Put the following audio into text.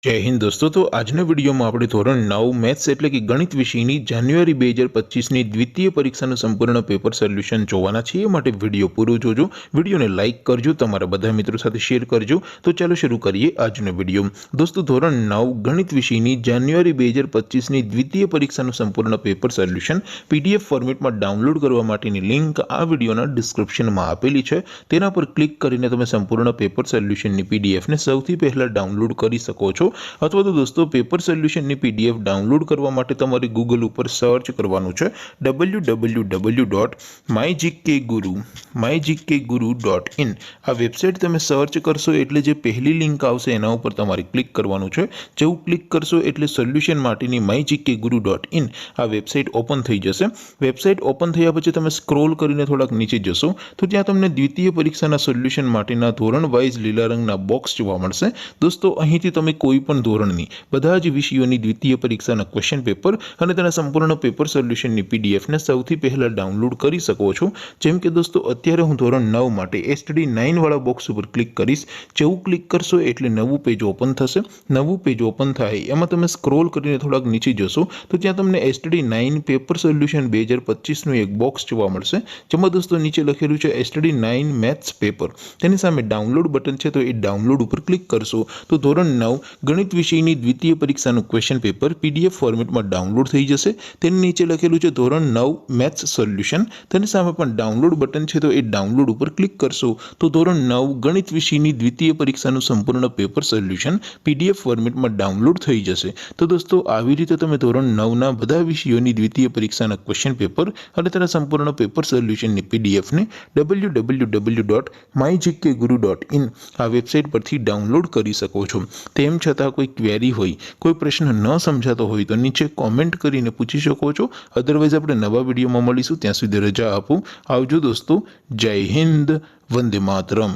जय हिंद दोस्तों। तो આજના વિડીયોમાં આપણે ધોરણ 9 મેથ્સ એટલે કે ગણિત વિષયની જાન્યુઆરી 2025ની દ્વિતીય પરીક્ષાનું સંપૂર્ણ પેપર સોલ્યુશન જોવાના છીએ। માટે વિડીયો પૂરો જોજો, વિડીયોને લાઇક કરજો, તમારા બધા મિત્રો સાથે શેર કરજો। તો ચાલો શરૂ કરીએ આજનો વિડીયો। દોસ્તો ધોરણ 9 ગણિત વિષયની જાન્યુઆરી 2025ની દ્વિતીય પરીક્ષાનું સંપૂર્ણ પેપર સોલ્યુશન પીડીએફ ફોર્મેટમાં ડાઉનલોડ કરવા માટેની લિંક આ વિડીયોના ડિસ્ક્રિપ્શનમાં આપેલી છે। તેના પર ક્લિક કરીને તમે સંપૂર્ણ પેપર સોલ્યુશનની પીડીએફને સૌથી પહેલા ડાઉનલોડ કરી શકો છો। अथवा तो दोस्तों पेपर सोल्यूशन ની પીડીએફ ડાઉનલોડ કરવા માટે તમારે ગૂગલ ઉપર સર્ચ કરવાનું છે www.mygkguru.in। આ વેબસાઇટ તમે સર્ચ કરશો એટલે જે પહેલી લિંક આવશે એના ઉપર તમારે ક્લિક કરવાનું છે। જેવું ક્લિક કરશો એટલે સોલ્યુશન માટેની mygkguru.in આ વેબસાઇટ ઓપન થઈ જશે। વેબસાઇટ ઓપન થયા પછી તમે સ્ક્રોલ કરીને થોડાક નીચે જશો તો ત્યાં તમને દ્વિતીય પરીક્ષાના સોલ્યુશન માટેના ધોરણ વાઇઝ લીલા રંગના બોક્સ જોવા મળશે। દોસ્તો અહીંથી તમે કોઈ પણ ધોરણની બધા જ વિષયોની દ્વિતીય પરીક્ષાના ક્વેશ્ચન પેપર અને તેના સંપૂર્ણ પેપર સોલ્યુશનની પીડીએફને સૌથી પહેલા ડાઉનલોડ કરી શકો છો। જેમ કે દોસ્તો અત્યારે હું ધોરણ 9 માટે એસટીડી 9 વાળા બોક્સ ઉપર ક્લિક કરીશ। જેવું ક્લિક કરશો એટલે નવું પેજ ઓપન થશે। નવું પેજ ઓપન થાય એમાં તમે સ્ક્રોલ કરીને થોડાક નીચે જશો તો ત્યાં તમને એસટીડી 9 પેપર સોલ્યુશન 2025નું એક બોક્સ જોવા મળશે, જેમાં દોસ્તો નીચે લખેલું છે એસટીડી 9 મેથ્સ પેપર। તેની સામે ડાઉનલોડ બટન છે, તો એ ડાઉનલોડ ઉપર ક્લિક કરશો તો ધોરણ 9 ગણિત વિષયની દ્વિતીય પરીક્ષાનું ક્વેશ્ચન પેપર પીડીએફ ફોર્મેટમાં ડાઉનલોડ થઈ જશે। તેની નીચે લખેલું છે ધોરણ 9 મેથ્સ સોલ્યુશન, તેની સામે પણ ડાઉનલોડ બટન છે, તો એ ડાઉનલોડ ઉપર ક્લિક કરશો તો ધોરણ 9 ગણિત વિષયની દ્વિતીય પરીક્ષાનું સંપૂર્ણ પેપર સોલ્યુશન પીડીએફ ફોર્મેટમાં ડાઉનલોડ થઈ જશે। તો દોસ્તો આવી રીતે તમે ધોરણ 9ના બધા વિષયોની દ્વિતીય પરીક્ષાના ક્વેશ્ચન પેપર અને તેના સંપૂર્ણ પેપર સોલ્યુશનની પીડીએફને www.mygkguru.in આ વેબસાઇટ પરથી ડાઉનલોડ કરી શકો છો। તેમ છતાં કોઈ ક્વેરી હોય, કોઈ પ્રશ્ન ન સમજાતો હોય તો નીચે કોમેન્ટ કરીને પૂછી શકો છો। અધરવાઇઝ આપણે નવા વિડીયોમાં મળીશું, ત્યાં સુધી રજા આપો। આવજો દોસ્તો, જય હિન્દ, વંદે માતરમ।